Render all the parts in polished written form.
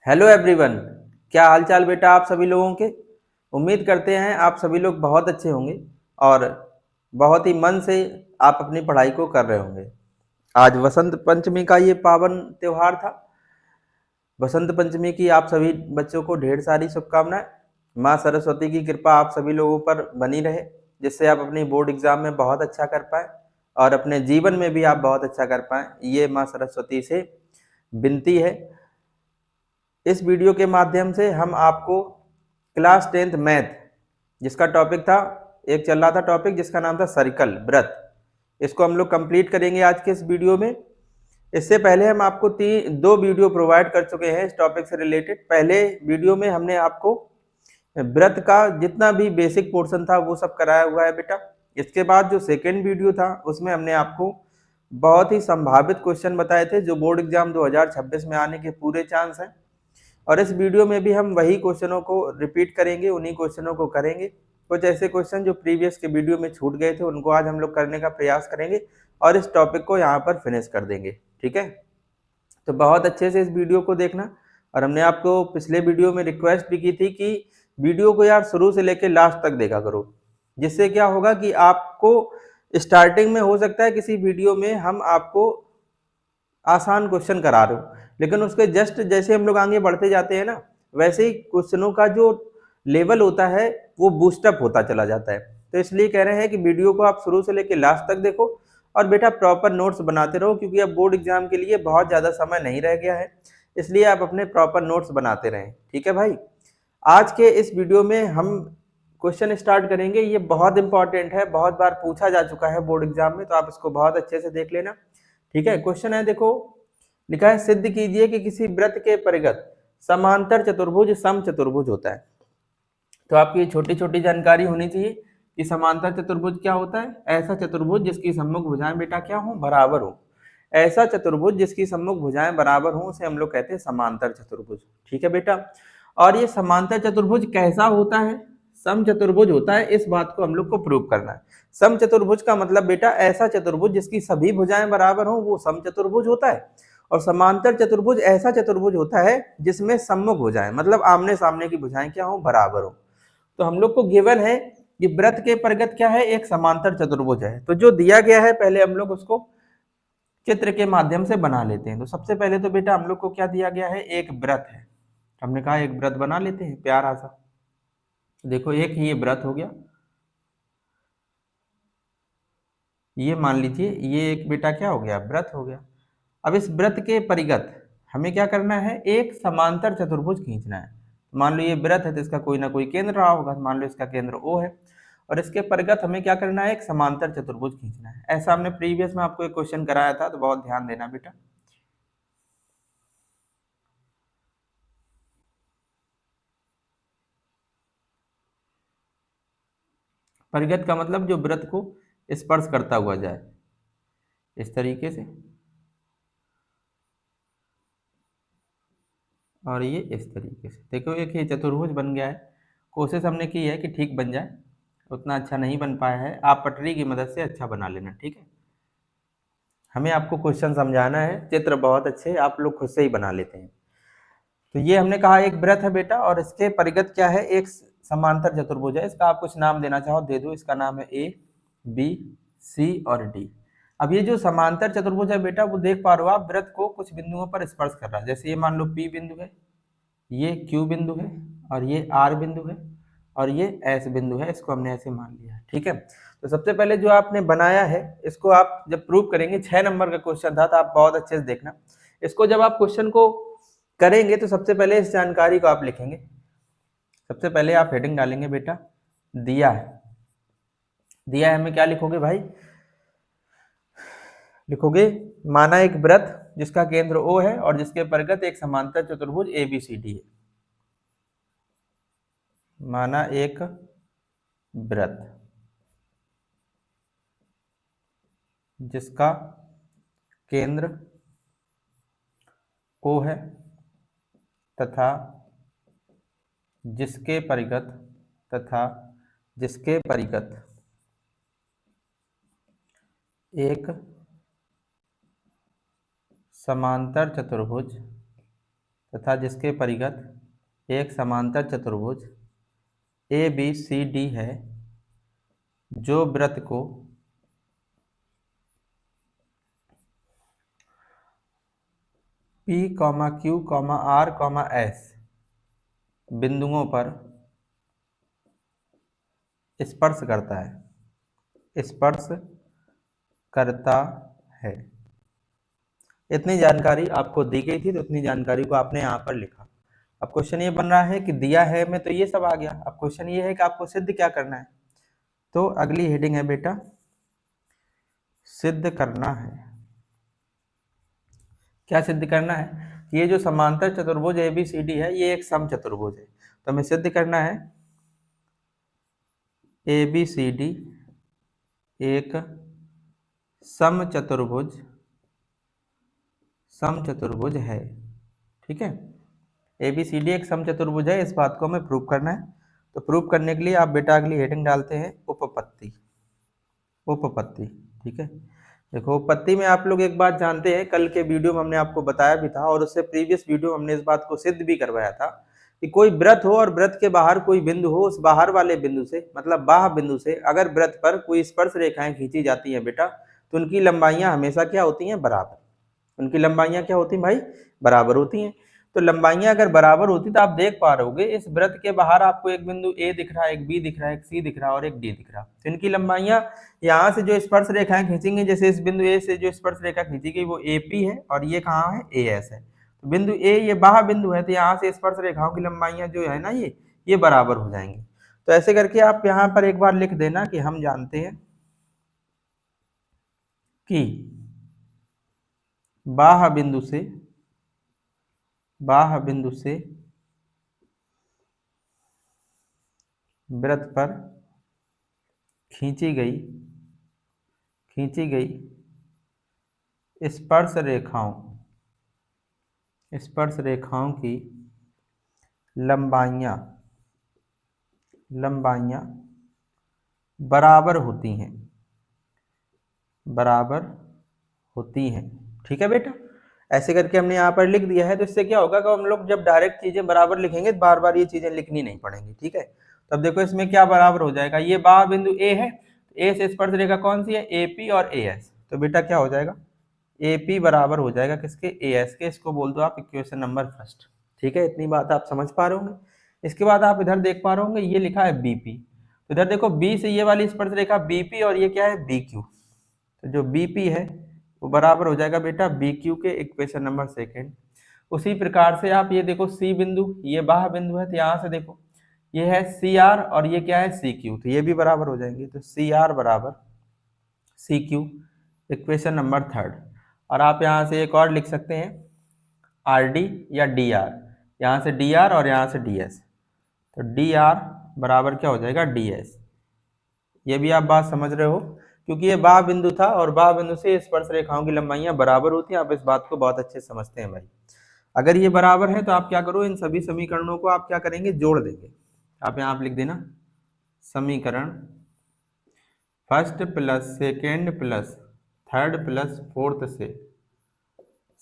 Hello everyone. क्या हाल चाल बेटा आप सभी लोगों के। उम्मीद करते हैं आप सभी लोग बहुत अच्छे होंगे और बहुत ही मन से आप अपनी पढ़ाई को कर रहे होंगे। आज वसंत पंचमी का ये पावन त्योहार था। वसंत पंचमी की आप सभी बच्चों को ढेर सारी शुभकामनाएं। माँ सरस्वती की कृपा आप सभी लोगों पर बनी रहे, जिससे आप अपनी बोर्ड एग्जाम में बहुत अच्छा कर पाए और अपने जीवन में भी आप बहुत अच्छा कर पाए, ये माँ सरस्वती से विनती है। इस वीडियो के माध्यम से हम आपको क्लास 10th मैथ, जिसका टॉपिक था, एक चल रहा था टॉपिक जिसका नाम था सर्कल व्रत, इसको हम लोग कंप्लीट करेंगे आज के इस वीडियो में। इससे पहले हम आपको दो वीडियो प्रोवाइड कर चुके हैं इस टॉपिक से रिलेटेड। पहले वीडियो में हमने आपको व्रत का जितना भी बेसिक पोर्शन था वो सब कराया हुआ है बेटा। इसके बाद जो सेकेंड वीडियो था उसमें हमने आपको बहुत ही संभावित क्वेश्चन बताए थे जो बोर्ड एग्जाम 2026 में आने के पूरे चांस हैं, और इस वीडियो में भी हम वही क्वेश्चनों को रिपीट करेंगे, उन्हीं क्वेश्चनों को करेंगे। कुछ ऐसे क्वेश्चन जो प्रीवियस के वीडियो में छूट गए थे उनको आज हम लोग करने का प्रयास करेंगे और इस टॉपिक को यहाँ पर फिनिश कर देंगे। ठीक है, तो बहुत अच्छे से इस वीडियो को देखना। और हमने आपको पिछले वीडियो में रिक्वेस्ट भी की थी कि वीडियो को यार शुरू से लेकर लास्ट तक देखा करो, जिससे क्या होगा कि आपको स्टार्टिंग में हो सकता है किसी वीडियो में हम आपको आसान क्वेश्चन करा रहे हो, लेकिन उसके जस्ट जैसे हम लोग आगे बढ़ते जाते हैं ना, वैसे ही क्वेश्चनों का जो लेवल होता है वो बूस्टअप होता चला जाता है। तो इसलिए कह रहे हैं कि वीडियो को आप शुरू से लेकर लास्ट तक देखो और बेटा प्रॉपर नोट्स बनाते रहो, क्योंकि अब बोर्ड एग्जाम के लिए बहुत ज़्यादा समय नहीं रह गया है, इसलिए आप अपने प्रॉपर नोट्स बनाते रहें। ठीक है भाई, आज के इस वीडियो में हम क्वेश्चन स्टार्ट करेंगे। ये बहुत इंपॉर्टेंट है, बहुत बार पूछा जा चुका है बोर्ड एग्जाम में, तो आप इसको बहुत अच्छे से देख लेना। ठीक है, क्वेश्चन है, देखो लिखा है, सिद्ध कीजिए कि किसी वृत्त के परिगत समांतर चतुर्भुज सम चतुर्भुज होता है। तो आपकी छोटी छोटी जानकारी होनी चाहिए कि समांतर चतुर्भुज क्या होता है। ऐसा चतुर्भुज जिसकी सम्मुख भुजाएं बेटा क्या हो, बराबर हो। ऐसा चतुर्भुज जिसकी सम्मुख भुजाएं बराबर हो उसे हम लोग कहते हैं समांतर चतुर्भुज। ठीक है बेटा, और ये समांतर चतुर्भुज कैसा होता है, सम चतुर्भुज होता है। इस बात को हम लोग को प्रूव करना है। सम चतुर्भुज का मतलब बेटा ऐसा चतुर्भुज जिसकी सभी भुजाएं बराबर हो वो सम चतुर्भुज होता है। और समांतर चतुर्भुज ऐसा चतुर्भुज होता है जिसमें सम्मुख भुजाएं मतलब आमने सामने की भुजाएं क्या हो, बराबर हो। तो हम लोग को गिवन है कि व्रत के परिगत क्या है, एक समांतर चतुर्भुज है। तो जो दिया गया है पहले हम लोग उसको चित्र के माध्यम से बना लेते हैं। तो सबसे पहले तो बेटा हम लोग को क्या दिया गया है, एक व्रत है। हमने कहा एक व्रत बना लेते हैं प्यारा सा। देखो एक ही ये व्रत हो गया, ये मान लीजिए ये एक बेटा क्या हो गया, व्रत हो गया। अब इस व्रत के परिगत हमें क्या करना है, एक समांतर चतुर्भुज खींचना है। मान लो ये व्रत है तो इसका कोई ना कोई केंद्र रहा होगा, मान लो इसका केंद्र O है, और इसके परिगत हमें क्या करना है, एक समांतर चतुर्भुज खींचना है। ऐसा हमने प्रीवियस में आपको एक क्वेश्चन कराया था, तो बहुत ध्यान देना बेटा। परिगत का मतलब जो व्रत को स्पर्श करता हुआ जाए, इस तरीके से, और ये इस तरीके से। देखो एक ये चतुर्भुज बन गया है। कोशिश हमने की है कि ठीक बन जाए, उतना अच्छा नहीं बन पाया है, आप पटरी की मदद से अच्छा बना लेना। ठीक है, हमें आपको क्वेश्चन समझाना है, चित्र बहुत अच्छे आप लोग खुद से ही बना लेते हैं। तो ये हमने कहा एक व्रत है बेटा, और इसके परिगत क्या है, एक समांतर चतुर्भुज है। इसका आप कुछ नाम देना चाहो दे दो, इसका नाम है A, B, C और D। अब ये जो समांतर चतुर्भुज है बेटा, वो देख पा रहे हो आप, व्रत को कुछ बिंदुओं पर स्पर्श कर रहा है। जैसे ये मान लो P बिंदु है, ये Q बिंदु है, और ये R बिंदु है, और ये S बिंदु है। इसको हमने ऐसे मान लिया है। ठीक है, तो सबसे पहले जो आपने बनाया है इसको आप जब प्रूव करेंगे, 6 नंबर का क्वेश्चन था, तो आप बहुत अच्छे से देखना। इसको जब आप क्वेश्चन को करेंगे तो सबसे पहले इस जानकारी को आप लिखेंगे। सबसे पहले आप हेडिंग डालेंगे बेटा, दिया है। दिया है में क्या लिखोगे भाई, लिखोगे माना एक व्रत जिसका केंद्र O है और जिसके परिगत एक समांतर चतुर्भुज ABCD है। माना एक व्रत जिसका केंद्र O है तथा जिसके परिगत एक समांतर चतुर्भुज तथा जिसके परिघत एक समांतर चतुर्भुज ABCD है, जो वृत्त को P, Q, R, S बिंदुओं पर स्पर्श करता है, स्पर्श करता है। इतनी जानकारी आपको दी गई थी, तो इतनी जानकारी को आपने यहाँ पर लिखा। अब क्वेश्चन ये बन रहा है कि दिया है में तो ये सब आ गया। अब क्वेश्चन ये है कि आपको सिद्ध क्या करना है। तो अगली हेडिंग है बेटा, सिद्ध करना है। क्या सिद्ध करना है? ये जो समांतर चतुर्भुज ABCD है, ये एक सम चतुर्भुज है। तो हमें सिद्ध करना है ABCD एक सम चतुर्भुज है। ठीक है, ABCD एक सम चतुर्भुज है, इस बात को हमें प्रूव करना है। तो प्रूव करने के लिए आप बेटा अगली हेडिंग डालते हैं उपपत्ति। ठीक है, देखो उपपत्ति में आप लोग एक बात जानते हैं, कल के वीडियो में हमने आपको बताया भी था, और उससे प्रीवियस वीडियो में हमने इस बात को सिद्ध भी करवाया था कि कोई वृत्त हो और वृत्त के बाहर कोई बिंदु हो, उस बाहर वाले बिंदु से मतलब बाह्य बिंदु से अगर वृत्त पर कोई स्पर्श रेखाएं खींची जाती हैं बेटा, तो उनकी लंबाइयां हमेशा क्या होती हैं? बराबर। उनकी लंबाइयां क्या होती हैं भाई? बराबर होती हैं। तो लंबाइयां अगर बराबर होती तो आप देख पा रहे इस वृत्त के बाहर आपको एक बिंदु A दिख रहा है, एक B दिख रहा है, एक C दिख रहा है और एक D दिख रहा है। तो इनकी लंबाइयां यहाँ से जो स्पर्श रेखाएं खींचेंगे, जैसे इस बिंदु A से जो स्पर्श रेखा खींची गई वो AP है और ये कहाँ है? AS है। तो बिंदु A ये बाह्य बिंदु है, तो यहाँ से स्पर्श रेखाओं की लंबाइयां जो है ना ये बराबर हो जाएंगी। तो ऐसे करके आप यहाँ पर एक बार लिख देना कि हम जानते हैं कि बाह्य बिंदु से वृत्त पर खींची गई स्पर्श रेखाओं की लंबाइयां बराबर होती हैं। ठीक है बेटा, ऐसे करके हमने यहाँ पर लिख दिया है। तो इससे क्या होगा कि हम लोग जब डायरेक्ट चीजें बराबर लिखेंगे तो बार बार ये चीजें लिखनी नहीं पड़ेंगी। ठीक है, तो अब देखो इसमें क्या बराबर हो जाएगा, ये बाह्य बिंदु A है, A से स्पर्श रेखा कौन सी है? AP और AS। तो बेटा क्या हो जाएगा? AP बराबर हो जाएगा किसके? AS के। इसको बोल दो आप इक्वेशन नंबर फर्स्ट। ठीक है, इतनी बात आप समझ पा रहे होंगे। इसके बाद आप इधर देख पा रहे होंगे, ये लिखा है BP। तो इधर देखो B से ये वाली स्पर्श रेखा BP और ये क्या है? BQ। तो जो BP है वो बराबर हो जाएगा बेटा BQ के, इक्वेशन नंबर सेकेंड। उसी प्रकार से आप ये देखो C बिंदु, ये बाह्य बिंदु है, तो यहाँ से देखो ये है CR और ये क्या है? CQ। तो ये भी बराबर हो जाएंगे। तो CR बराबर CQ, इक्वेशन नंबर थर्ड। और आप यहाँ से एक और लिख सकते हैं RD या DR, यहाँ से DR और यहाँ से DS। तो DR बराबर क्या हो जाएगा? DS। ये भी आप बात समझ रहे हो, क्योंकि ये बाह्य बिंदु था और बाह्य बिंदु से स्पर्श रेखाओं की लंबाइयां बराबर होती हैं। आप इस बात को बहुत अच्छे से समझते हैं भाई। अगर ये बराबर है तो आप क्या करो, इन सभी समीकरणों को आप क्या करेंगे? जोड़ देंगे। आप यहाँ आप लिख देना समीकरण first plus second plus third plus fourth से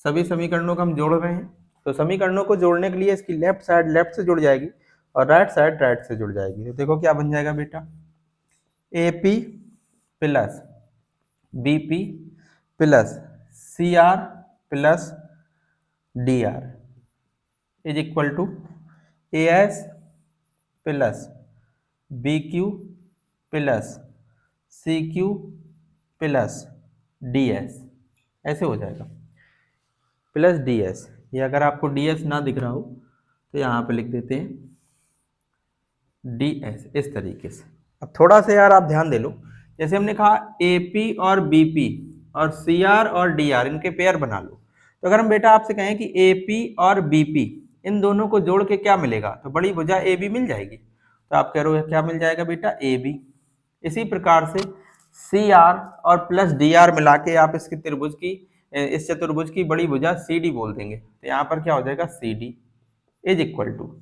सभी समीकरणों को हम जोड़ रहे हैं। तो समीकरणों को जोड़ने के लिए इसकी लेफ्ट साइड लेफ्ट से जुड़ जाएगी और राइट साइड राइट से जुड़ जाएगी। तो देखो क्या बन जाएगा बेटा, AP plus BP plus CR plus DR is equal to AS plus BQ plus CQ plus DS। ऐसे हो जाएगा प्लस DS। ये अगर आपको DS ना दिख रहा हो तो यहाँ पे लिख देते हैं DS, इस तरीके से। अब थोड़ा सा यार आप ध्यान दे लो, जैसे हमने कहा AP और BP और CR और DR इनके पेयर बना लो। तो अगर हम बेटा आपसे कहें कि AP और BP इन दोनों को जोड़ के क्या मिलेगा, तो बड़ी भुजा AB मिल जाएगी। तो आप कह रहे हो क्या मिल जाएगा बेटा? AB। इसी प्रकार से CR और प्लस DR मिला के आप इसकी त्रिभुज की, इस चतुर्भुज की बड़ी भुजा CD बोल देंगे। तो यहाँ पर क्या हो जाएगा? CD is equal to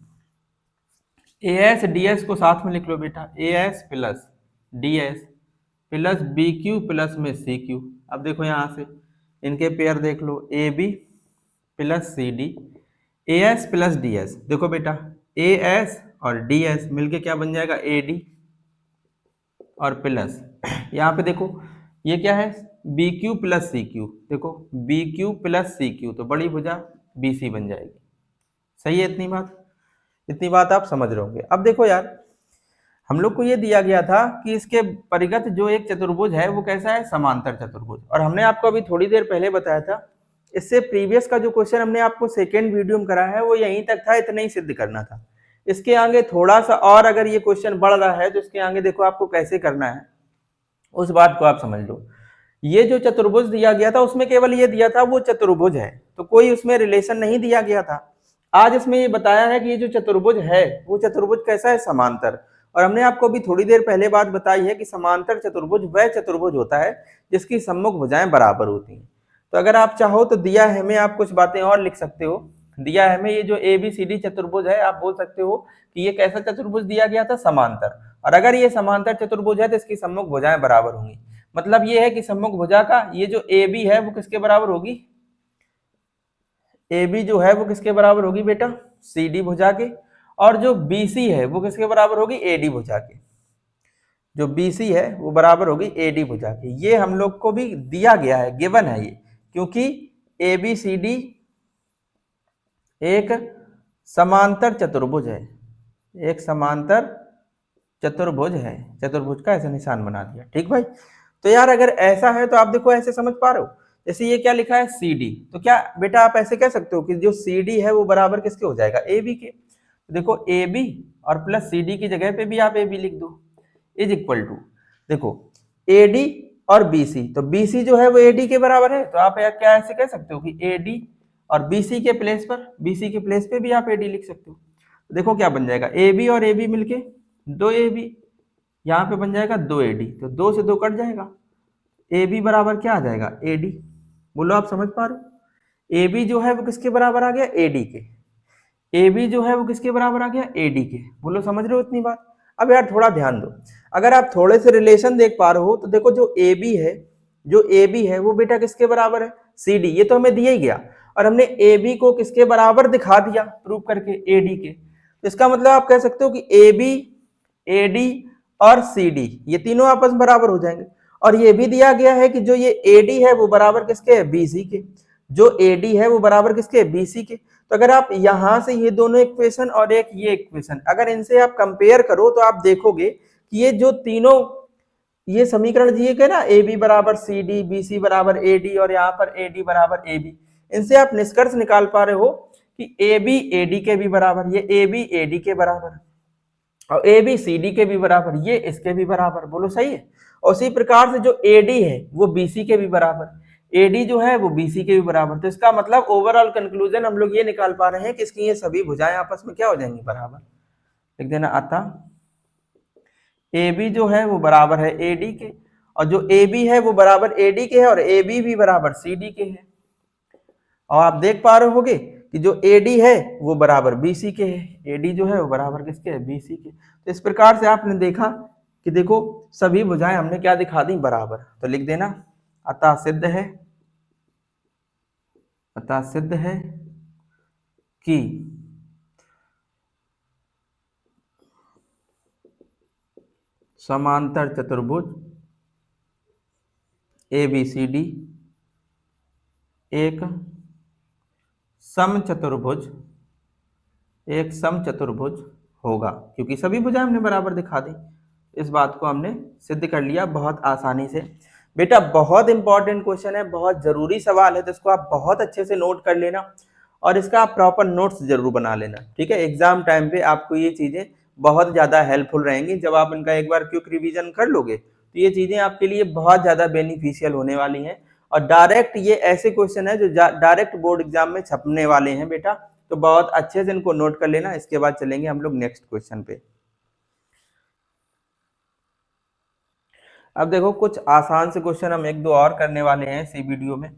AS DS को साथ में लिख लो बेटा, AS plus DS plus BQ plus में CQ। अब देखो यहाँ से इनके पेयर देख लो, AB plus CD A S plus D S, देखो बेटा ए एस और डी एस मिलके क्या बन जाएगा, ए डी और प्लस यहाँ पे देखो ये क्या है, B Q plus C Q, देखो B Q plus C Q तो बड़ी भुजा बी सी बन जाएगी। सही है इतनी बात आप समझ रहे होंगे। अब देखो यार, हम लोग को ये दिया गया था कि इसके परिगत जो एक चतुर्भुज है वो कैसा है, समांतर चतुर्भुज। और हमने आपको अभी थोड़ी देर पहले बताया था, इससे प्रीवियस का जो क्वेश्चन हमने आपको सेकेंड वीडियो में करा है वो यहीं तक था, इतना ही सिद्ध करना था। इसके आगे थोड़ा सा और अगर ये क्वेश्चन बढ़ रहा है तो इसके आगे देखो आपको कैसे करना है, उस बात को आप समझ लो। ये जो चतुर्भुज दिया गया था उसमें केवल ये दिया था वो चतुर्भुज है, तो कोई उसमें रिलेशन नहीं दिया गया था। आज इसमें ये बताया है कि ये जो चतुर्भुज है वो चतुर्भुज कैसा है, समांतर। और हमने आपको अभी थोड़ी देर पहले बात बताई है कि समांतर चतुर्भुज वह चतुर्भुज होता है जिसकी सम्मुख भुजाएं बराबर होती हैं। तो अगर आप चाहो तो दिया है में आप कुछ बातें और लिख सकते हो। दिया है में ये जो ए बी सी डी चतुर्भुज है, आप बोल सकते हो कि ये कैसा चतुर्भुज दिया गया था, समांतर। और अगर ये समांतर चतुर्भुज है तो इसकी सम्मुख भुजाएं बराबर होंगी। मतलब ये है कि सम्मुख भुजा का ये जो ए बी है वो किसके बराबर होगी, ए बी जो है वो किसके बराबर होगी बेटा, सी डी भुजा के। और जो बी सी है वो किसके बराबर होगी, ए डी भुजा के। जो बी सी है वो बराबर होगी ए डी भुजा के। ये हम लोग को भी दिया गया है, गिवन है ये, क्योंकि ए बी सी डी एक समांतर चतुर्भुज है, एक समांतर चतुर्भुज है। चतुर्भुज का ऐसा निशान बना दिया, ठीक भाई। तो यार अगर ऐसा है तो आप देखो ऐसे समझ पा रहे हो, जैसे ये क्या लिखा है सी डी, तो क्या बेटा आप ऐसे कह सकते हो कि जो सी डी है वो बराबर किसके हो जाएगा, ए बी के। तो देखो ए बी और प्लस सी डी की जगह पे भी आप ए बी लिख दो, इज इक्वल टू, देखो ए डी और बी सी, तो बी सी जो है वो ए डी के बराबर है, तो आप क्या ऐसे कह सकते हो कि ए डी और बी सी के प्लेस पर, बी सी के प्लेस पे भी आप ए डी लिख सकते हो। तो देखो क्या बन जाएगा, ए बी और ए बी मिलके दो ए बी, यहाँ पे बन जाएगा दो ए डी, तो दो से दो कट जाएगा, ए बी बराबर क्या आ जाएगा, ए डी। बोलो आप समझ पा रहे हो, ए बी जो है वो किसके बराबर आ गया, ए डी के। ए बी जो है वो किसके बराबर आ गया, ए डी के। बोलो समझ रहे हो इतनी बात। अब यार थोड़ा ध्यान दो, अगर आप थोड़े से रिलेशन देख पा रहे हो तो देखो जो ए बी है, जो ए बी है वो बेटा किसके बराबर है, सी डी। ये तो हमें दिया ही गया, और हमने ए बी को किसके बराबर दिखा दिया प्रूव करके, ए डी के। तो इसका मतलब आप कह सकते हो कि ए बी, ए डी और सी डी ये तीनों आपस में बराबर हो जाएंगे। और ये भी दिया गया है कि जो ये ए डी है वो बराबर किसके है, बी सी के। जो ए डी है वो बराबर किसके है, बी सी के। तो अगर आप यहां से ये दोनों इक्वेशन और एक ये इक्वेशन अगर इनसे आप कंपेयर करो तो आप देखोगे कि ये जो तीनों ये समीकरण दिए गए ना, ए बी बराबर सी डी, बी सी बराबर ए डी और यहाँ पर ए डी बराबर ए बी, इनसे आप निष्कर्ष निकाल पा रहे हो कि ए बी ए डी के भी बराबर, ये ए बी ए डी के बराबर और ए बी सी डी के भी बराबर, ये इसके भी बराबर। बोलो सही है। और उसी प्रकार से जो ए डी है वो बी सी के भी बराबर, एडी जो है वो बीसी के भी बराबर। तो इसका मतलब ओवरऑल कंक्लूजन हम लोग ये निकाल पा रहे हैं कि इसकी ये सभी भुजाएं आपस में क्या हो जाएंगी, बराबर। लिख देना आता ए बी जो है वो बराबर है ए डी के, और जो ए बी है वो बराबर ए डी के है, और ए बी भी बराबर सी डी के है। और आप देख पा रहे होगे कि जो ए डी है वो बराबर बी सी के है, ए डी जो है वो बराबर किसके है, बी सी के। तो इस प्रकार से आपने देखा कि देखो सभी भुजाएं हमने क्या दिखा दी, बराबर। तो लिख देना अतः सिद्ध है, अतः सिद्ध है कि समांतर चतुर्भुज ए बी सी डी एक समचतुर्भुज, एक समचतुर्भुज होगा, क्योंकि सभी भुजाएं हमने बराबर दिखा दी। इस बात को हमने सिद्ध कर लिया बहुत आसानी से। बेटा बहुत इंपॉर्टेंट क्वेश्चन है, बहुत जरूरी सवाल है, तो इसको आप बहुत अच्छे से नोट कर लेना और इसका आप प्रॉपर नोट्स जरूर बना लेना, ठीक है। एग्जाम टाइम पे आपको ये चीजें बहुत ज्यादा हेल्पफुल रहेंगी। जब आप इनका एक बार क्विक रिवीजन कर लोगे तो ये चीजें आपके लिए बहुत ज्यादा बेनिफिशियल होने वाली हैं। और डायरेक्ट ये ऐसे क्वेश्चन है जो डायरेक्ट बोर्ड एग्जाम में छपने वाले हैं बेटा, तो बहुत अच्छे से इनको नोट कर लेना। इसके बाद चलेंगे हम लोग नेक्स्ट क्वेश्चन पे। अब देखो कुछ आसान से क्वेश्चन हम एक दो और करने वाले हैं इसी वीडियो में।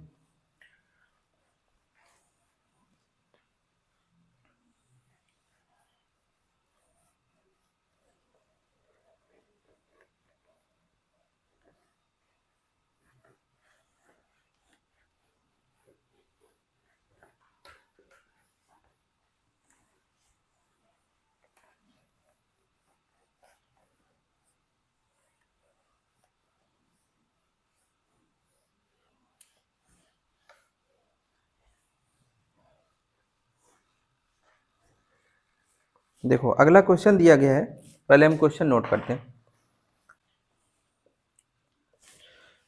देखो अगला क्वेश्चन दिया गया है, पहले हम क्वेश्चन नोट करते हैं।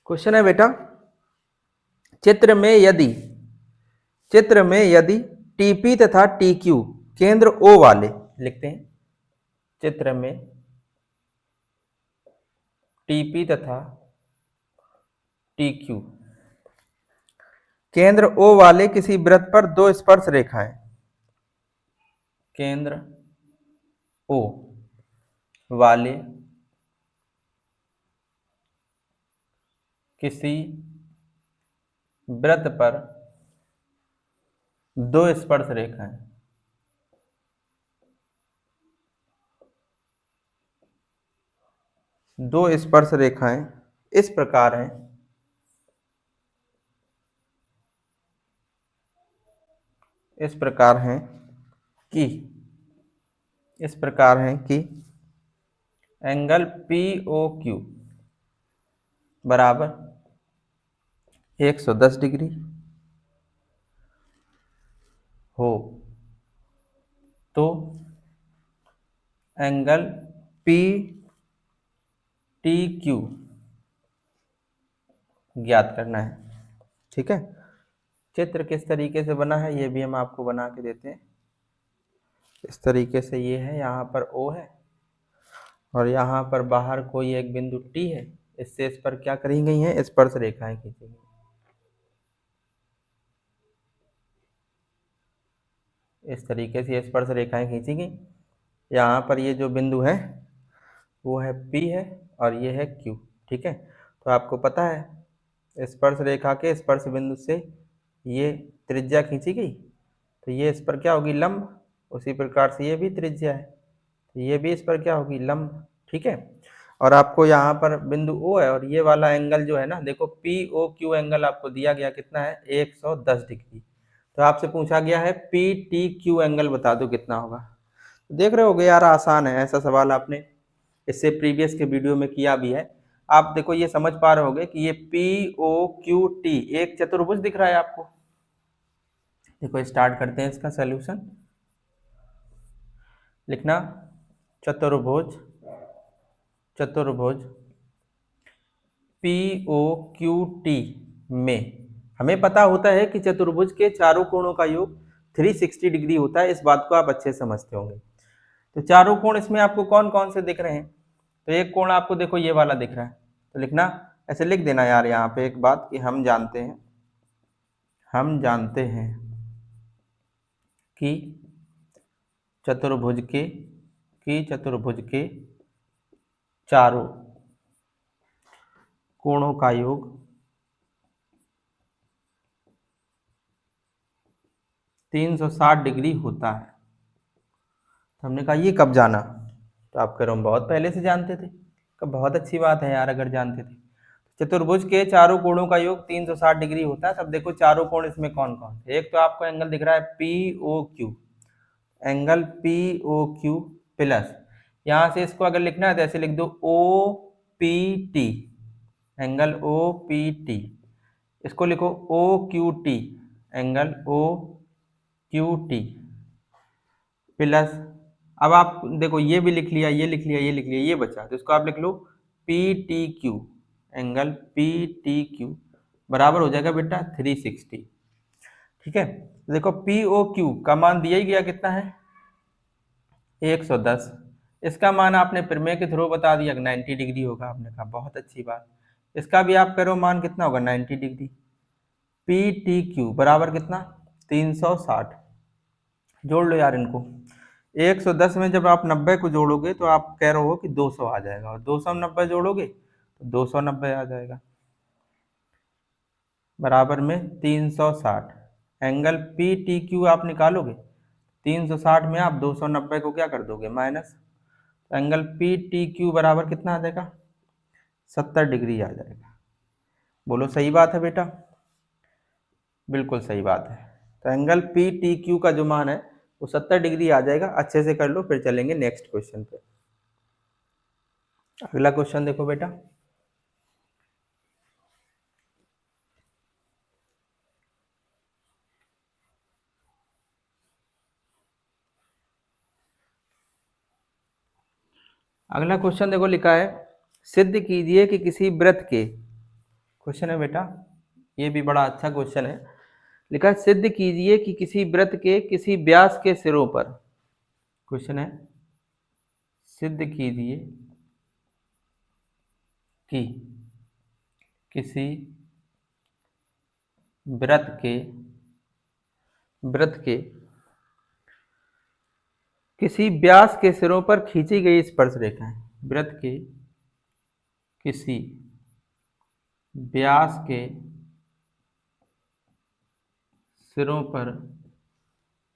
क्वेश्चन है बेटा, चित्र में यदि टीपी तथा टीक्यू केंद्र ओ वाले, लिखते हैं चित्र में टीपी तथा टीक्यू केंद्र ओ वाले किसी वृत्त पर दो स्पर्श रेखाएं, केंद्र ओ वाले किसी वृत्त पर दो स्पर्श रेखाएं, दो स्पर्श रेखाएं इस प्रकार हैं, इस प्रकार हैं कि एंगल पी ओ क्यू बराबर 110 डिग्री हो तो एंगल पी टी क्यू ज्ञात करना है। ठीक है, चित्र किस तरीके से बना है ये भी हम आपको बना के देते हैं। इस तरीके से ये है, यहाँ पर O है और यहाँ पर बाहर कोई एक बिंदु T है, इससे इस पर क्या करी गई हैं, स्पर्श रेखाएं खींची गई। इस तरीके से स्पर्श रेखाएं खींची गई। यहाँ पर ये जो बिंदु है वो है P है और ये है Q। ठीक है, तो आपको पता है स्पर्श रेखा के स्पर्श बिंदु से ये त्रिज्या खींची गई, तो ये इस पर क्या होगी, लंब। उसी प्रकार से ये भी त्रिज्या है, तो ये भी इस पर क्या होगी, लंब। ठीक है, और आपको यहाँ पर बिंदु O है और ये वाला एंगल जो है ना, देखो POQ एंगल आपको दिया गया कितना है, 110 डिग्री। तो आपसे पूछा गया है PTQ एंगल बता दो कितना होगा। तो देख रहे होगे यार, आसान है, ऐसा सवाल आपने इससे प्रीवियस के वीडियो में किया भी है। आप देखो ये समझ पा रहे होगे कि ये POQT एक चतुर्भुज दिख रहा है आपको। देखो स्टार्ट करते हैं इसका सॉल्यूशन। लिखना चतुर्भुज POQT में हमें पता होता है कि चतुर्भुज के चारों कोणों का योग 360 डिग्री होता है, इस बात को आप अच्छे समझते होंगे। तो चारों कोण इसमें आपको कौन कौन से दिख रहे हैं, तो एक कोण आपको देखो ये वाला दिख रहा है, तो लिखना ऐसे लिख देना यार यहाँ पे एक बात कि हम जानते हैं कि चतुर्भुज के चारों कोणों का योग 360 डिग्री होता है। तो हमने कहा ये कब जाना, तो आप कह रहे हो बहुत पहले से जानते थे। तो बहुत अच्छी बात है यार अगर जानते थे। चतुर्भुज के चारों कोणों का योग 360 डिग्री होता है। तब देखो चारों कोण इसमें कौन कौन थे, एक तो आपको एंगल दिख रहा है POQ, एंगल POQ प्लस, यहाँ से इसको अगर लिखना है तो ऐसे लिख दो OPT, एंगल OPT। इसको लिखो OQT, एंगल OQT प्लस, अब आप देखो ये भी लिख लिया, ये लिख लिया, ये लिख लिया, ये बचा, तो इसको आप लिख लो PTQ, एंगल PTQ बराबर हो जाएगा बेटा 360। ठीक है, तो देखो POQ का मान दिया ही गया कितना है, 110। इसका मान आपने प्रमेय के थ्रू बता दिया 90 डिग्री होगा। आपने कहा बहुत अच्छी बात। इसका भी आप करो मान कितना होगा, 90 डिग्री। PTQ बराबर कितना, 360। जोड़ लो यार इनको। 110 में जब आप 90 को जोड़ोगे तो आप कह रहे हो कि 200 आ जाएगा, और 200 में 90 जोड़ोगे तो 290 आ जाएगा, बराबर में 360। एंगल PTQ आप निकालोगे, 360 में आप 290 को क्या कर दोगे, माइनस। एंगल PTQ बराबर कितना आ जाएगा, 70 डिग्री आ जाएगा। बोलो सही बात है बेटा, बिल्कुल सही बात है। तो एंगल PTQ का जो मान है वो 70 डिग्री आ जाएगा। अच्छे से कर लो, फिर चलेंगे नेक्स्ट क्वेश्चन पे। अगला क्वेश्चन देखो बेटा, अगला क्वेश्चन देखो लिखा है, सिद्ध कीजिए कि किसी वृत्त के, क्वेश्चन है बेटा, ये भी बड़ा अच्छा क्वेश्चन है। लिखा है सिद्ध कीजिए कि किसी वृत्त के किसी व्यास के सिरों पर, क्वेश्चन है सिद्ध कीजिए कि किसी वृत्त के किसी व्यास के सिरों पर खींची गई स्पर्श रेखाएं, वृत्त के किसी व्यास के सिरों पर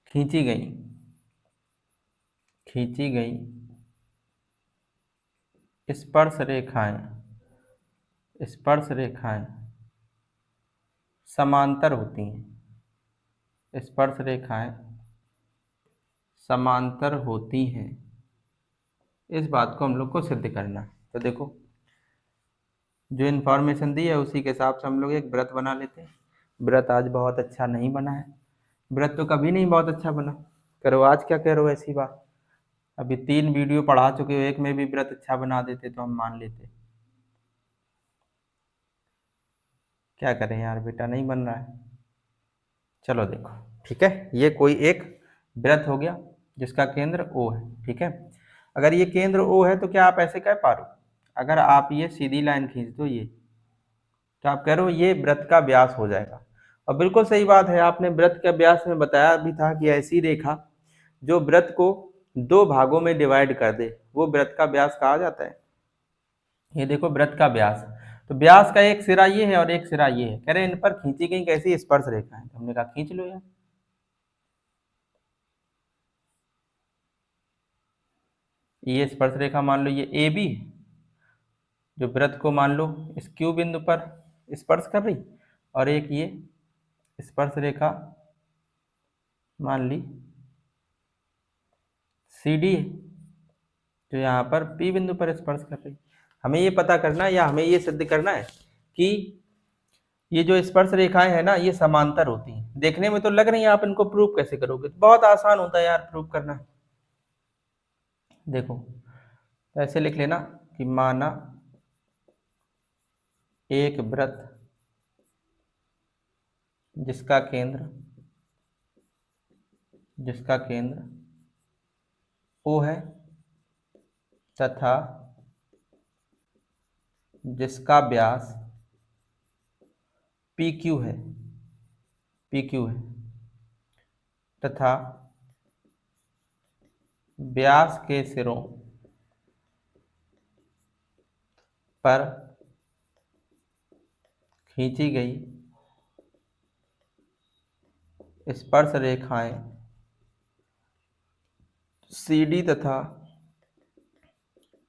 खींची गई स्पर्श रेखाएं समांतर होती हैं, स्पर्श रेखाएं समांतर होती हैं, इस बात को हम लोग को सिद्ध करना है। तो देखो जो इन्फॉर्मेशन दी है उसी के हिसाब से हम लोग एक व्रत बना लेते हैं। व्रत आज बहुत अच्छा नहीं बना है, व्रत तो कभी नहीं बहुत अच्छा बना। करो आज क्या कह रहे हो ऐसी बात, अभी 3 वीडियो पढ़ा चुके हो, एक में भी व्रत अच्छा बना देते तो हम मान लेते। क्या करें यार बेटा, नहीं बन रहा है। चलो देखो ठीक है, ये कोई एक व्रत हो गया जिसका केंद्र O है, ठीक है। अगर ये केंद्र O है तो क्या आप ऐसे कह पा रहे हो, अगर आप ये सीधी लाइन खींच दो ये, तो आप कह रहे हो ये व्रत का व्यास हो जाएगा। और बिल्कुल सही बात है, आपने व्रत का व्यास में बताया भी था कि ऐसी रेखा जो व्रत को 2 भागों में डिवाइड कर दे वो व्रत का व्यास कहा जाता है। ये देखो व्रत का व्यास, तो व्यास का एक सिरा ये है और एक सिरा ये है, कह रहे इन पर खींची गई कैसी स्पर्श रेखा है, तो हमने कहा खींच लो यार। ये स्पर्श रेखा मान लो ये ए बी, जो व्रत को मान लो इस क्यू बिंदु पर स्पर्श कर रही, और एक ये स्पर्श रेखा मान ली सी डी जो यहाँ पर पी बिंदु पर स्पर्श कर रही। हमें ये पता करना है या हमें ये सिद्ध करना है कि ये जो स्पर्श रेखाएं हैं ना ये समांतर होती हैं। देखने में तो लग रही है, आप इनको प्रूव कैसे करोगे, बहुत आसान होता है यार प्रूव करना। देखो ऐसे लिख लेना कि माना एक व्रत जिसका केंद्र O है तथा जिसका व्यास PQ है तथा व्यास के सिरों पर खींची गई स्पर्श रेखाएं CD तथा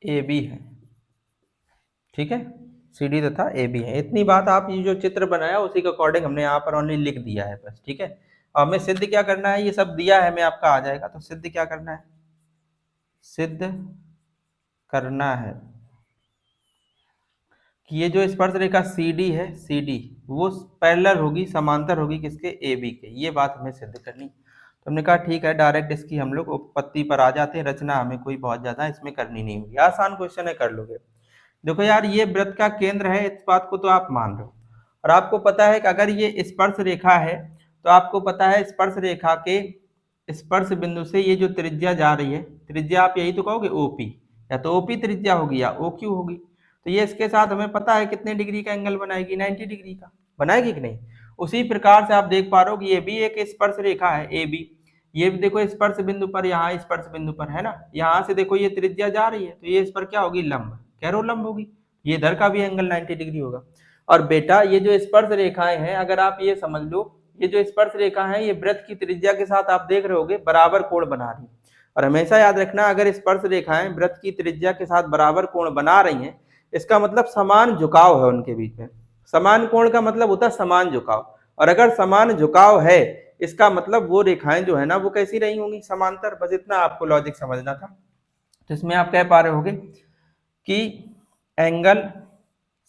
AB है, ठीक है, CD तथा AB है। इतनी बात, आप ये जो चित्र बनाया उसी के अकॉर्डिंग हमने यहाँ पर ओनली लिख दिया है बस, ठीक है। और हमें सिद्ध क्या करना है, ये सब दिया है हमें आपका आ जाएगा, तो सिद्ध क्या करना है, सिद्ध करना है कि ये जो स्पर्श रेखा CD है, CD वो पैरेलल होगी, समांतर होगी किसके, AB के। ये बात हमें सिद्ध करनी। तो हमने कहा ठीक है, डायरेक्ट इसकी हम लोग उत्पत्ति पर आ जाते हैं, रचना हमें कोई बहुत ज्यादा इसमें करनी नहीं होगी, आसान क्वेश्चन है, कर लोगे। देखो यार ये व्रत का केंद्र है, इस बात को तो आप मान रहे हो, और आपको पता है कि अगर ये स्पर्श रेखा है तो आपको पता है स्पर्श रेखा के स्पर्श बिंदु से ये जो त्रिज्या जा रही है, त्रिज्या आप यही तो कहोगे OP, या तो OP त्रिज्या होगी या OQ होगी। तो ये इसके साथ हमें पता है कितने डिग्री का एंगल बनाएगी, 90 डिग्री का बनाएगी कि नहीं। उसी प्रकार से आप देख पा रहे हो कि ये भी एक स्पर्श रेखा है AB, ये भी देखो स्पर्श बिंदु पर, यहाँ स्पर्श बिंदु पर है ना, यहाँ से देखो ये त्रिज्या जा रही है, तो ये इस पर क्या होगी, लंब, कैरो लंब होगी, ये इधर का भी एंगल 90 डिग्री होगा। और बेटा ये जो स्पर्श रेखाएं हैं, अगर आप ये समझ लो, ये जो स्पर्श रेखा है ये व्रत की त्रिज्या के साथ आप देख रहे होगे बराबर कोण बना रही है। और हमेशा याद रखना, अगर स्पर्श रेखाएं व्रत की त्रिज्या के साथ बराबर कोण बना रही हैं, इसका मतलब समान झुकाव है उनके बीच में। समान कोण का मतलब होता है समान झुकाव, और अगर समान झुकाव है इसका मतलब वो रेखाएं जो है ना वो कैसी रही होंगी, समांतर। बस इतना आपको लॉजिक समझना था। तो इसमें आप कह पा रहे होगे कि एंगल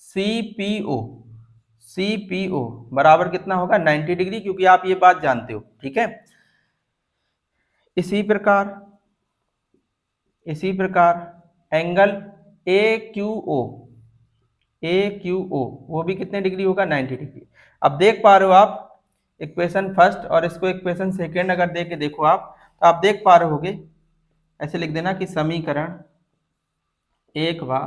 CPO बराबर कितना होगा, 90 डिग्री, क्योंकि आप ये बात जानते हो, ठीक है। इसी प्रकार एंगल ए क्यू ओ, वो भी कितने डिग्री होगा, 90 डिग्री। अब देख पा रहे हो आप इक्वेशन फर्स्ट और इसको इक्वेशन सेकेंड अगर दे के देखो आप, तो आप देख पा रहे होगे, ऐसे लिख देना कि समीकरण 1 व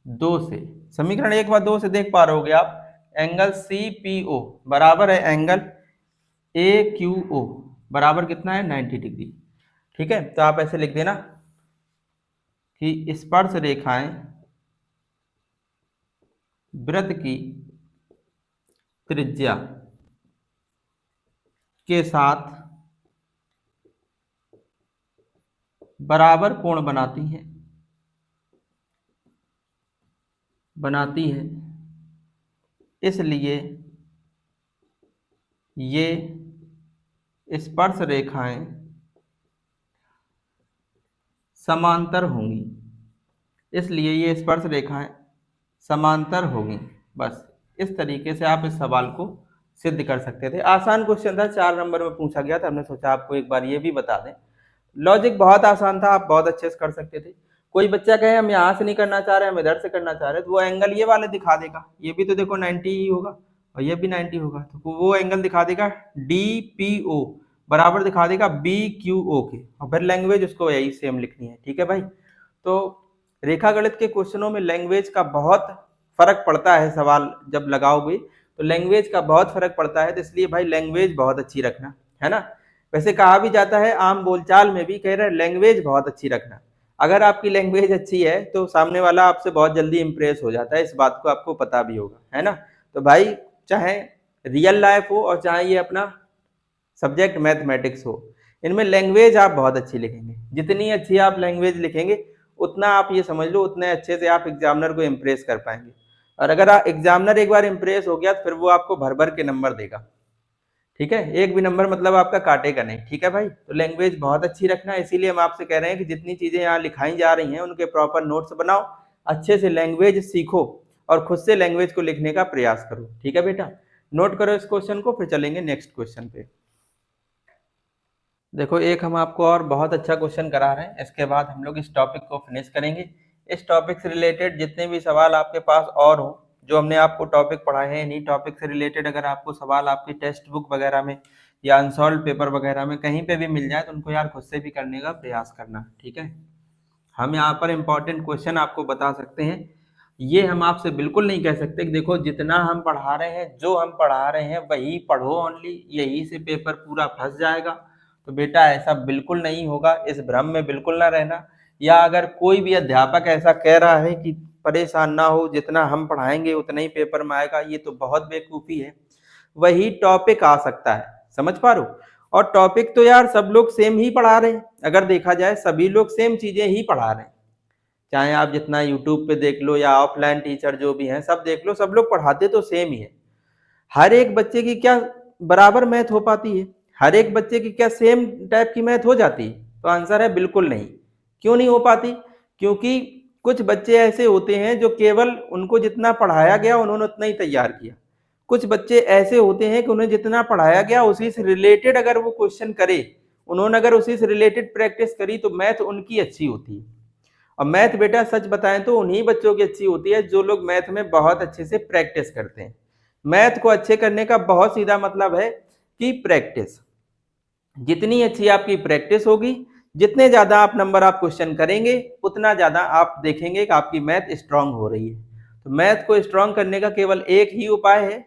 2 से, समीकरण 1 व 2 से देख पा रहे होगे आप, एंगल सी पी ओ बराबर है एंगल ए क्यू ओ बराबर कितना है, 90 डिग्री। ठीक है, तो आप ऐसे लिख देना कि स्पर्श रेखाएं वृत्त की त्रिज्या के साथ बराबर कोण बनाती है, इसलिए ये स्पर्श रेखाएं समांतर होंगी, बस इस तरीके से आप इस सवाल को सिद्ध कर सकते थे। आसान क्वेश्चन था, 4 नंबर में पूछा गया था, हमने सोचा आपको एक बार ये भी बता दें। लॉजिक बहुत आसान था, आप बहुत अच्छे से कर सकते थे। कोई बच्चा कहे हम यहाँ से नहीं करना चाह रहे, हम इधर से करना चाह रहे, तो वो एंगल ये वाले दिखा देगा, ये भी तो देखो 90 ही होगा और ये भी 90 होगा, तो वो एंगल दिखा देगा DPO बराबर दिखा देगा BQO के, और फिर लैंग्वेज उसको यही सेम लिखनी है। ठीक है भाई, तो रेखा गणित के क्वेश्चनों में लैंग्वेज का बहुत फर्क पड़ता है, सवाल जब लगाओगे तो लैंग्वेज का बहुत फर्क पड़ता है, तो इसलिए भाई लैंग्वेज बहुत अच्छी रखना है ना। वैसे कहा भी जाता है आम बोलचाल में भी, कह रहे लैंग्वेज बहुत अच्छी रखना। अगर आपकी लैंग्वेज अच्छी है तो सामने वाला आपसे बहुत जल्दी इंप्रेस हो जाता है, इस बात को आपको पता भी होगा, है ना। तो भाई चाहे रियल लाइफ हो और चाहे ये अपना सब्जेक्ट मैथमेटिक्स हो, इनमें लैंग्वेज आप बहुत अच्छी लिखेंगे। जितनी अच्छी आप लैंग्वेज लिखेंगे उतना आप ये समझ लो उतने अच्छे से आप एग्जामिनर को इम्प्रेस कर पाएंगे। और अगर एग्जामिनर एक बार इम्प्रेस हो गया तो फिर वो आपको भर भर के नंबर देगा। ठीक है, एक भी नंबर मतलब आपका काटेगा नहीं। ठीक है भाई, तो लैंग्वेज बहुत अच्छी रखना है, इसीलिए हम आपसे कह रहे हैं कि जितनी चीजें यहाँ लिखाई जा रही हैं उनके प्रॉपर नोट्स बनाओ, अच्छे से लैंग्वेज सीखो और खुद से लैंग्वेज को लिखने का प्रयास करो। ठीक है बेटा, नोट करो इस क्वेश्चन को, फिर चलेंगे नेक्स्ट क्वेश्चन पे। देखो एक हम आपको और बहुत अच्छा क्वेश्चन करा रहे हैं, इसके बाद हम लोग इस टॉपिक को फिनिश करेंगे। इस टॉपिक से रिलेटेड जितने भी सवाल आपके पास और हो, जो हमने आपको टॉपिक पढ़ाए हैं, इन्हीं टॉपिक से रिलेटेड अगर आपको सवाल आपकी टेक्स्ट बुक वगैरह में या अनसॉल्व पेपर वगैरह में कहीं पे भी मिल जाए तो उनको यार खुद से भी करने का प्रयास करना। ठीक है, हम यहाँ पर इम्पोर्टेंट क्वेश्चन आपको बता सकते हैं, ये हम आपसे बिल्कुल नहीं कह सकते कि देखो जितना हम पढ़ा रहे हैं, जो हम पढ़ा रहे हैं वही पढ़ो ओनली, यही से पेपर पूरा फंस जाएगा। तो बेटा ऐसा बिल्कुल नहीं होगा, इस भ्रम में बिल्कुल ना रहना। या अगर कोई भी अध्यापक ऐसा कह रहा है कि परेशान ना हो, जितना हम पढ़ाएंगे उतना ही पेपर में आएगा, ये तो बहुत बेवकूफ़ी है। वही टॉपिक आ सकता है, समझ पा रहे हो। और टॉपिक तो यार सब लोग सेम ही पढ़ा रहे हैं, अगर देखा जाए सभी लोग सेम चीजें ही पढ़ा रहे हैं। चाहे आप जितना यूट्यूब पे देख लो या ऑफलाइन टीचर जो भी हैं सब देख लो, सब लोग पढ़ाते तो सेम ही है। हर एक बच्चे की क्या बराबर मैथ हो पाती है? हर एक बच्चे की क्या सेम टाइप की मैथ हो जाती है? तो आंसर है बिल्कुल नहीं। क्यों नहीं हो पाती? क्योंकि कुछ बच्चे ऐसे होते हैं जो केवल उनको जितना पढ़ाया गया उन्होंने उतना ही तैयार किया। कुछ बच्चे ऐसे होते हैं कि उन्हें जितना पढ़ाया गया उसी से रिलेटेड अगर वो क्वेश्चन करे, उन्होंने अगर उसी से रिलेटेड प्रैक्टिस करी तो मैथ उनकी अच्छी होती है। और मैथ बेटा सच बताएं तो उन्हीं बच्चों की अच्छी होती है जो लोग मैथ में बहुत अच्छे से प्रैक्टिस करते हैं। मैथ को अच्छे करने का बहुत सीधा मतलब है कि प्रैक्टिस। जितनी अच्छी आपकी प्रैक्टिस होगी, जितने ज्यादा आप नंबर आप क्वेश्चन करेंगे, उतना ज्यादा आप देखेंगे कि आपकी मैथ स्ट्रांग हो रही है। तो मैथ को स्ट्रांग करने का केवल एक ही उपाय है,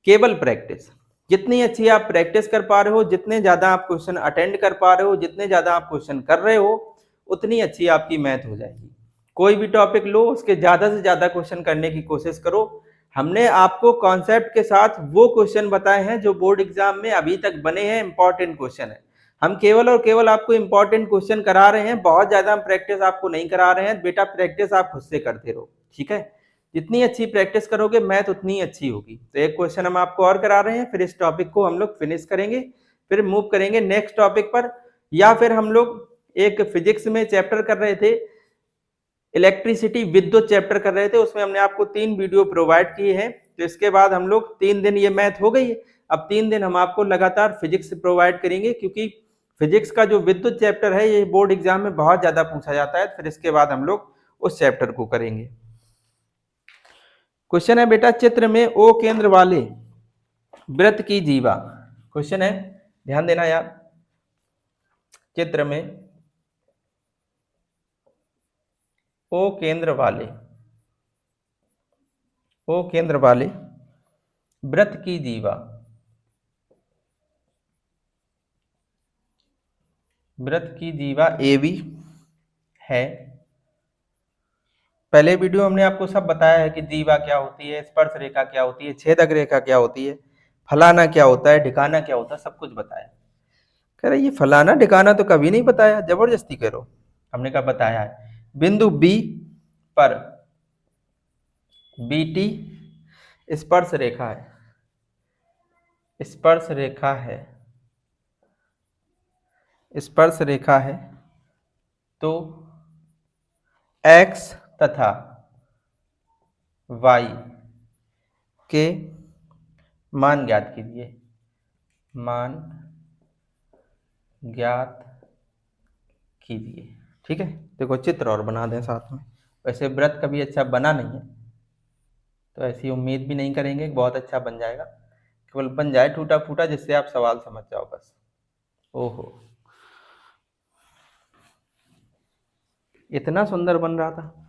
केवल प्रैक्टिस। जितनी अच्छी आप प्रैक्टिस कर पा रहे हो, जितने ज्यादा आप क्वेश्चन अटेंड कर पा रहे हो, जितने ज्यादा आप क्वेश्चन कर रहे हो, उतनी अच्छी आपकी मैथ हो जाएगी। कोई भी टॉपिक लो, उसके ज्यादा से ज्यादा क्वेश्चन करने की कोशिश करो। हमने आपको कॉन्सेप्ट के साथ वो क्वेश्चन बताए हैं जो बोर्ड एग्जाम में अभी तक बने हैं, इंपॉर्टेंट क्वेश्चन है। हम केवल और केवल आपको इंपॉर्टेंट क्वेश्चन करा रहे हैं, बहुत ज्यादा हम प्रैक्टिस आपको नहीं करा रहे हैं। बेटा प्रैक्टिस आप खुद से करते रहो, ठीक है। जितनी अच्छी प्रैक्टिस करोगे मैथ उतनी अच्छी होगी। तो एक क्वेश्चन हम आपको और करा रहे हैं, फिर इस टॉपिक को हम लोग फिनिश करेंगे, फिर मूव करेंगे नेक्स्ट टॉपिक पर। या फिर हम लोग एक फिजिक्स में चैप्टर कर रहे थे, इलेक्ट्रिसिटी विद्युत चैप्टर कर रहे थे, उसमें हमने आपको 3 वीडियो प्रोवाइड किए हैं। तो इसके बाद हम लोग 3 दिन, ये मैथ हो गई है, अब 3 दिन हम आपको लगातार फिजिक्स प्रोवाइड करेंगे, क्योंकि फिजिक्स का जो विद्युत चैप्टर है ये बोर्ड एग्जाम में बहुत ज्यादा पूछा जाता है। फिर इसके बाद हम लोग उस चैप्टर को करेंगे। क्वेश्चन है बेटा, चित्र में ओ केंद्र वाले वृत्त की जीवा। क्वेश्चन है, ध्यान देना यार। चित्र में ओ केंद्र वाले वृत्त की जीवा, वृत्त की जीवा AB है। पहले वीडियो हमने आपको सब बताया है कि जीवा क्या होती है, स्पर्श रेखा क्या होती है, छेदक रेखा क्या होती है, फलाना क्या होता है, ठिकाना क्या होता है, सब कुछ बताया। कह रहे ये फलाना ठिकाना तो कभी नहीं बताया, जबरदस्ती करो। हमने कहा बताया है। बिंदु B पर BT स्पर्श रेखा है, स्पर्श रेखा है, स्पर्श रेखा है, तो X तथा Y के मान ज्ञात कीजिए, मान ज्ञात कीजिए। ठीक है, देखो चित्र और बना दें साथ में। वैसे व्रत कभी अच्छा बना नहीं है, तो ऐसी उम्मीद भी नहीं करेंगे कि बहुत अच्छा बन जाएगा, केवल बन जाए टूटा फूटा, जिससे आप सवाल समझ जाओ बस। ओहो, इतना सुंदर बन रहा था।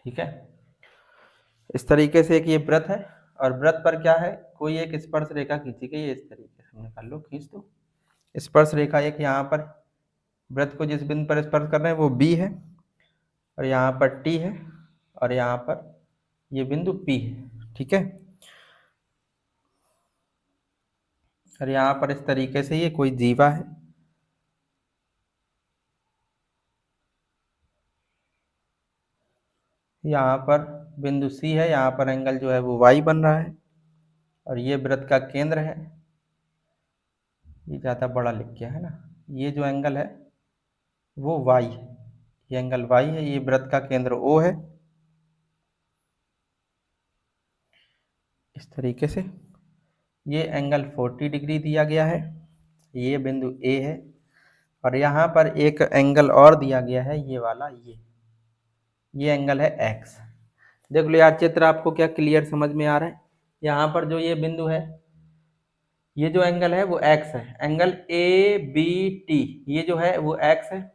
ठीक है, इस तरीके से एक ये व्रत है, और व्रत पर क्या है, कोई एक स्पर्श रेखा खींची गई है। इस तरीके से हमने कर लो, खींच दो स्पर्श रेखा एक। यहाँ पर व्रत को जिस बिंदु पर स्पर्श कर रहे हैं वो B है, और यहाँ पर T है, और यहाँ पर ये बिंदु P है। ठीक है, और यहाँ पर इस तरीके से ये कोई जीवा है। यहाँ पर बिंदु C है, यहाँ पर एंगल जो है वो Y बन रहा है, और ये वृत्त का केंद्र है। ये ज़्यादा बड़ा लिख गया है ना, ये जो एंगल है वो Y है, ये एंगल Y है, ये वृत्त का केंद्र O है। इस तरीके से ये एंगल 40 डिग्री दिया गया है, ये बिंदु A है, और यहाँ पर एक एंगल और दिया गया है, ये वाला, ये एंगल है X। देख लो यार, चित्र आपको क्या क्लियर समझ में आ रहा है। यहाँ पर जो ये बिंदु है, ये जो एंगल है वो X है, एंगल ABT ये जो है वो X है।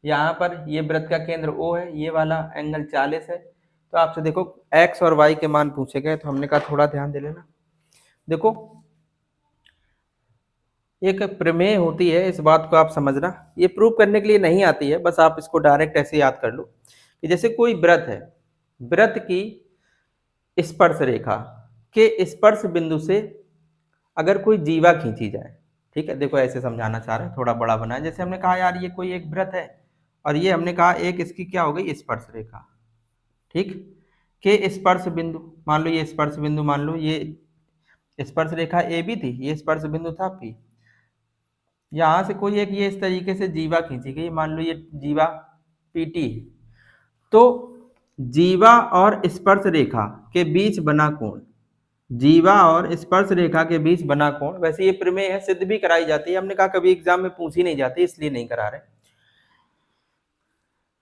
यहाँ पर ये वृत्त का केंद्र O है, ये वाला एंगल 40 है। तो आपसे देखो X और Y के मान पूछे गए, तो हमने कहा थोड़ा ध्यान दे लेना। देखो एक प्रमेय होती है, इस बात को आप समझना, ये प्रूव करने के लिए नहीं आती है, बस आप इसको डायरेक्ट ऐसे याद कर लो कि जैसे कोई व्रत है, व्रत की स्पर्श रेखा के स्पर्श बिंदु से अगर कोई जीवा खींची जाए। ठीक है, देखो ऐसे समझाना चाह रहे हैं, थोड़ा बड़ा बनाए। जैसे हमने कहा यार ये कोई एक व्रत है, और ये हमने कहा एक इसकी क्या हो गई, स्पर्श रेखा। ठीक, के स्पर्श बिंदु, मान लो ये स्पर्श बिंदु, मान लो ये स्पर्श रेखा AB थी, ये स्पर्श बिंदु था P। यहाँ से कोई एक ये इस तरीके से जीवा खींची गई, मान लो ये जीवा PT। तो जीवा और स्पर्श रेखा के बीच बना कोण, जीवा और स्पर्श रेखा के बीच बना कोण, वैसे ये प्रमेय है, सिद्ध भी कराई जाती है। हमने कहा कभी एग्जाम में पूछी नहीं जाती, इसलिए नहीं करा रहे।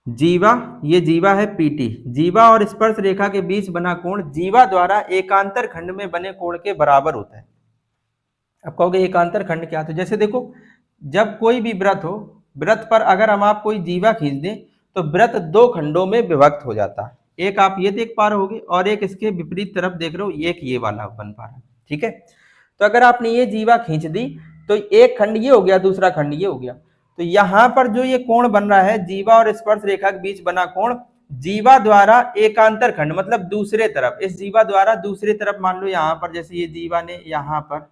जीवा, ये जीवा है PT, जीवा और स्पर्श रेखा के बीच बना कोण जीवा द्वारा एकांतर खंड में बने कोण के बराबर होता है। अब कहोगे एकांतर खंड क्या? तो जैसे देखो, जब कोई भी व्रत हो, व्रत पर अगर हम आप कोई जीवा खींच दें तो व्रत दो खंडों में विभक्त हो जाता है। एक आप ये देख पा रहे होगे, और एक इसके विपरीत तरफ देख रहे हो, एक ये वाला बन पा रहा है। ठीक है, तो अगर आपने ये जीवा खींच दी तो एक खंड ये हो गया, दूसरा खंड ये हो गया। तो यहाँ पर जो ये कोण बन रहा है, जीवा और स्पर्श रेखा के बीच बना कोण जीवा द्वारा एकांतर खंड, मतलब दूसरे तरफ, इस जीवा द्वारा दूसरी तरफ, मान लो यहाँ पर जैसे ये जीवा ने यहाँ पर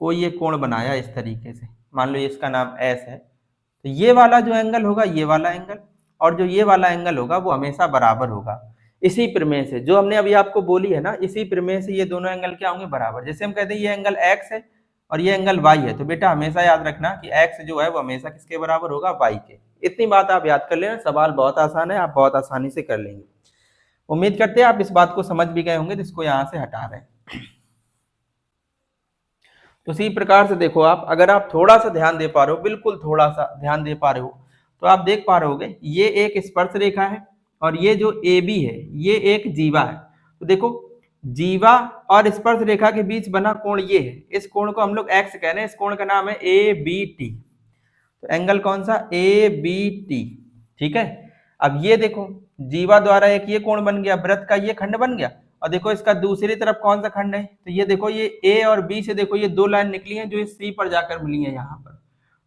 कोई ये कोण बनाया इस तरीके से, मान लो इसका नाम S है, तो ये वाला जो एंगल होगा, ये वाला एंगल, और जो ये वाला एंगल होगा वो हमेशा बराबर होगा। इसी प्रमेय से जो हमने अभी आपको बोली है ना, इसी प्रमेय से ये दोनों एंगल क्या होंगे, बराबर। जैसे हम कहते हैं ये एंगल X है और ये एंगल Y है, तो बेटा हमेशा याद रखना कि X जो है वो हमेशा किसके बराबर होगा, Y के। इतनी बात आप याद कर लेना, सवाल बहुत आसान है, आप बहुत आसानी से कर लेंगे। उम्मीद करते हैं आप इस बात को समझ भी गए होंगे, जिसको यहाँ से हटा रहे हैं। तो उसी प्रकार से देखो आप, अगर आप थोड़ा सा ध्यान दे पा रहे हो, बिल्कुल थोड़ा सा ध्यान दे पा रहे हो, तो आप देख पा रहे होगे ये एक स्पर्श रेखा है और ये जो ए बी है ये एक जीवा है। तो देखो जीवा और स्पर्श रेखा के बीच बना कोण ये है, इस कोण को हम लोग एक्स कह रहे हैं, इस कोण का नाम है ए बी टी। तो एंगल कौन सा, ए बी टी, ठीक है। अब ये देखो जीवा द्वारा एक ये कोण बन गया, वृत्त का ये खंड बन गया, और देखो इसका दूसरी तरफ कौन सा खंड है, तो ये देखो ये ए और बी से देखो ये दो लाइन निकली हैं जो इस सी पर जाकर मिली है यहाँ पर।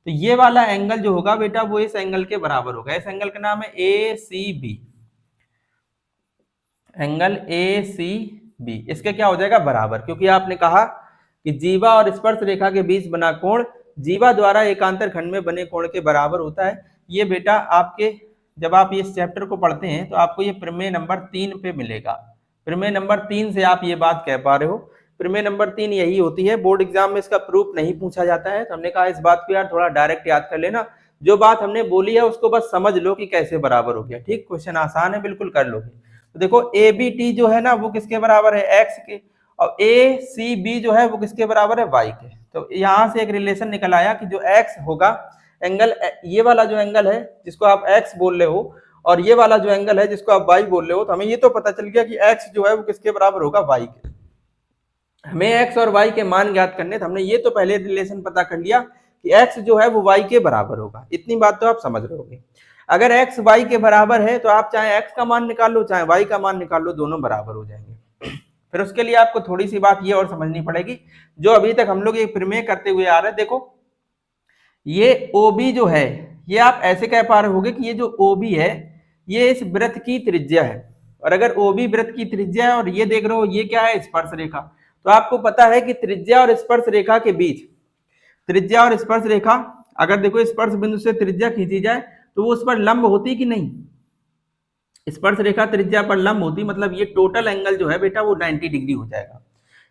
तो ये वाला एंगल जो होगा बेटा वो इस एंगल के बराबर होगा, इस एंगल का नाम है A C B, angle A C B, इसके क्या हो जाएगा बराबर, क्योंकि आपने कहा कि जीवा और स्पर्श रेखा के बीच बना कोण जीवा द्वारा एकांतर खंड में बने कोण के बराबर होता है। ये बेटा आपके जब आप इस चैप्टर को पढ़ते हैं तो आपको ये प्रमेय नंबर 3 पे मिलेगा, प्रमेय नंबर 3 से आप ये बात कह पा रहे हो। प्रमेय नंबर 3 यही होती है, बोर्ड एग्जाम में इसका प्रूफ नहीं पूछा जाता है, तो हमने कहा इस बात को यार थोड़ा डायरेक्ट याद कर लेना, जो बात हमने बोली है उसको बस समझ लो कि कैसे बराबर हो गया, ठीक। क्वेश्चन आसान है, बिल्कुल कर लोगे। तो देखो ए बी टी जो है ना वो किसके बराबर है, एक्स के, और ए सी बी जो है वो किसके बराबर है, वाई के। तो यहाँ से एक रिलेशन निकल आया कि जो एक्स होगा एंगल, ये वाला जो एंगल है जिसको आप एक्स बोल रहे हो और ये वाला जो एंगल है जिसको आप वाई बोल रहे हो, तो हमें ये तो पता चल गया कि एक्स जो है वो किसके बराबर होगा, वाई के। हमें एक्स और वाई के मान ज्ञात करने, तो हमने ये तो पहले रिलेशन पता कर लिया कि एक्स जो है वो वाई के बराबर होगा, इतनी बात तो आप समझ रहे होगे। अगर एक्स वाई के बराबर है तो आप चाहे एक्स का मान निकाल लो चाहे वाई का मान निकाल लो, दोनों बराबर हो जाएंगे। फिर उसके लिए आपको थोड़ी सी बात ये और समझनी पड़ेगी, जो अभी तक हम लोग ये प्रमेय करते हुए आ रहे हैं। देखो ये OB जो है ये आप ऐसे कह पा रहे होगे कि ये जो OB है ये इस वृत्त की त्रिज्या है, और अगर OB वृत्त की त्रिज्या है और ये देख रहे हो ये क्या है, स्पर्श रेखा। तो आपको पता है कि त्रिज्या और स्पर्श रेखा के बीच, त्रिज्या और स्पर्श रेखा अगर देखो स्पर्श बिंदु से त्रिज्या खींची जाए तो वो उस पर लंब होती कि नहीं, स्पर्श रेखा त्रिज्या पर लंब होती, मतलब ये टोटल एंगल जो है बेटा वो 90 डिग्री हो जाएगा।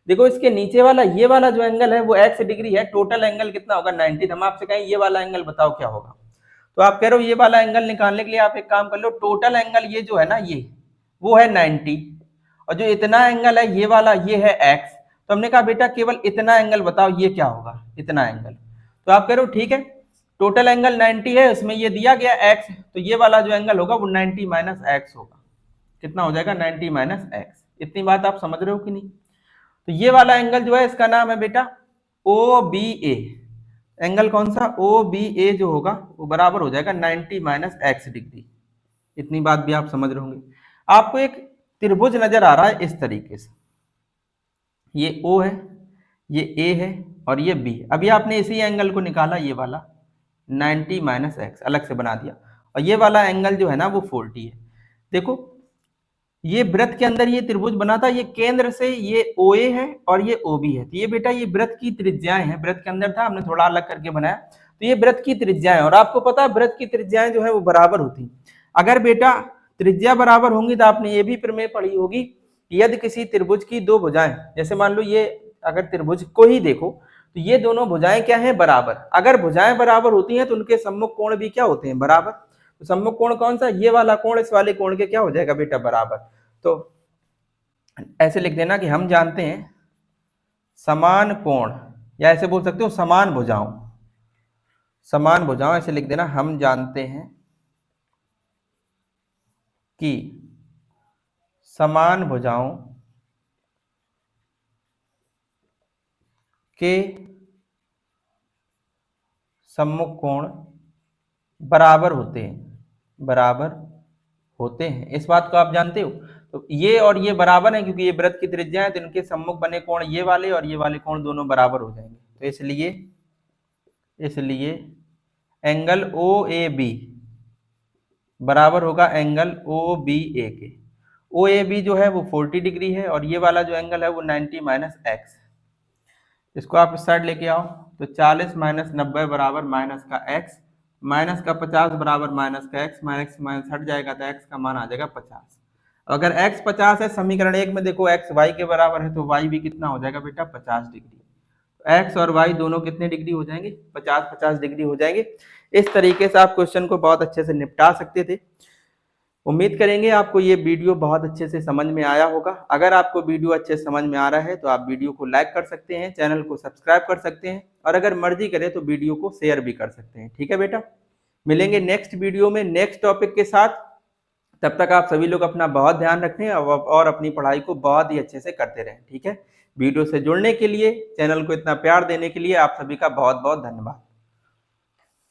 देखो इसके नीचे वाला ये वाला जो एंगल है वो x डिग्री है, टोटल एंगल कितना होगा 90। हम आपसे कहें ये वाला एंगल बताओ क्या होगा, तो आप कह रहे हो ये वाला एंगल निकालने के लिए आप एक काम कर लो, टोटल एंगल ये जो है ना ये वो है 90, और जो इतना एंगल है ये वाला ये है x। तो हमने कहा बेटा केवल इतना एंगल बताओ ये क्या होगा, इतना एंगल। तो आप कह रहे हो ठीक है टोटल एंगल 90 है, उसमें ये दिया गया x, तो ये वाला जो एंगल होगा वो 90 माइनस x होगा। कितना हो जाएगा 90 माइनस x। इतनी बात आप समझ रहे हो कि नहीं। तो ये वाला एंगल जो है इसका नाम है बेटा OBA, एंगल कौन सा OBA जो होगा वो बराबर हो जाएगा 90 माइनस x डिग्री। इतनी बात भी आप समझ रहे होंगे। आपको एक त्रिभुज नजर आ रहा है इस तरीके से, ये O है, ये A है और ये B। अभी आपने इसी एंगल को निकाला, ये वाला 90 माइनस x अलग से बना दिया, और ये वाला एंगल जो है ना वो 40 है। देखो ये वृत्त के अंदर ये त्रिभुज बना था, ये केंद्र से ये OA है और ये OB है। तो ये बेटा ये वृत्त की त्रिज्याएं हैं, वृत्त के अंदर था हमने थोड़ा अलग करके बनाया, तो ये वृत्त की त्रिज्याएं, और आपको पता है वृत्त की त्रिज्याएं जो है वो बराबर होती। अगर बेटा त्रिज्या बराबर होंगी तो आपने ये भी प्रमेय पढ़ी होगी कि यदि किसी त्रिभुज की दो भुजाएं, जैसे मान लो ये अगर त्रिभुज को ही देखो तो ये दोनों भुजाएं क्या है बराबर, अगर भुजाएं बराबर होती हैं तो उनके सम्मुख कोण भी क्या होते हैं बराबर। तो सम्मुख कोण कौन सा, ये वाला कोण इस वाले कोण के क्या हो जाएगा बेटा बराबर। तो ऐसे लिख देना कि हम जानते हैं समान कोण, या ऐसे बोल सकते हो समान भुजाओं, समान भुजाओं ऐसे लिख देना, हम जानते हैं कि समान भुजाओं के सम्मुख कोण बराबर होते हैं, बराबर होते हैं, इस बात को आप जानते हो। तो ये और ये बराबर है क्योंकि ये वृत्त की त्रिज्या है, तो इनके सम्मुख बने कोण ये वाले और ये वाले कोण दोनों बराबर हो जाएंगे। तो इसलिए एंगल OAB बराबर होगा एंगल OBA के। OAB जो है वो 40 डिग्री है और ये वाला जो एंगल है वो 90 माइनस x। इसको आप इस साइड लेके आओ, तो 40 माइनस 90 बराबर माइनस का x, माइनस का 50 बराबर माइनस का x, माइनस माइनस हट जाएगा तो x का मान आ जाएगा 50। अगर x 50 है, समीकरण 1 में देखो x y के बराबर है, तो y भी कितना हो जाएगा बेटा 50 डिग्री। तो x और y दोनों कितने डिग्री हो जाएंगे 50-50 डिग्री हो जाएंगे। इस तरीके से आप क्वेश्चन को बहुत अच्छे से निपटा सकते थे। उम्मीद करेंगे आपको ये वीडियो बहुत अच्छे से समझ में आया होगा। अगर आपको वीडियो अच्छे से समझ में आ रहा है तो आप वीडियो को लाइक कर सकते हैं, चैनल को सब्सक्राइब कर सकते हैं और अगर मर्जी करें तो वीडियो को शेयर भी कर सकते हैं। ठीक है बेटा, मिलेंगे नेक्स्ट वीडियो में नेक्स्ट टॉपिक के साथ। तब तक आप सभी लोग अपना बहुत ध्यान रखें और अपनी पढ़ाई को बहुत ही अच्छे से करते रहें। ठीक है, वीडियो से जुड़ने के लिए, चैनल को इतना प्यार देने के लिए आप सभी का बहुत बहुत धन्यवाद।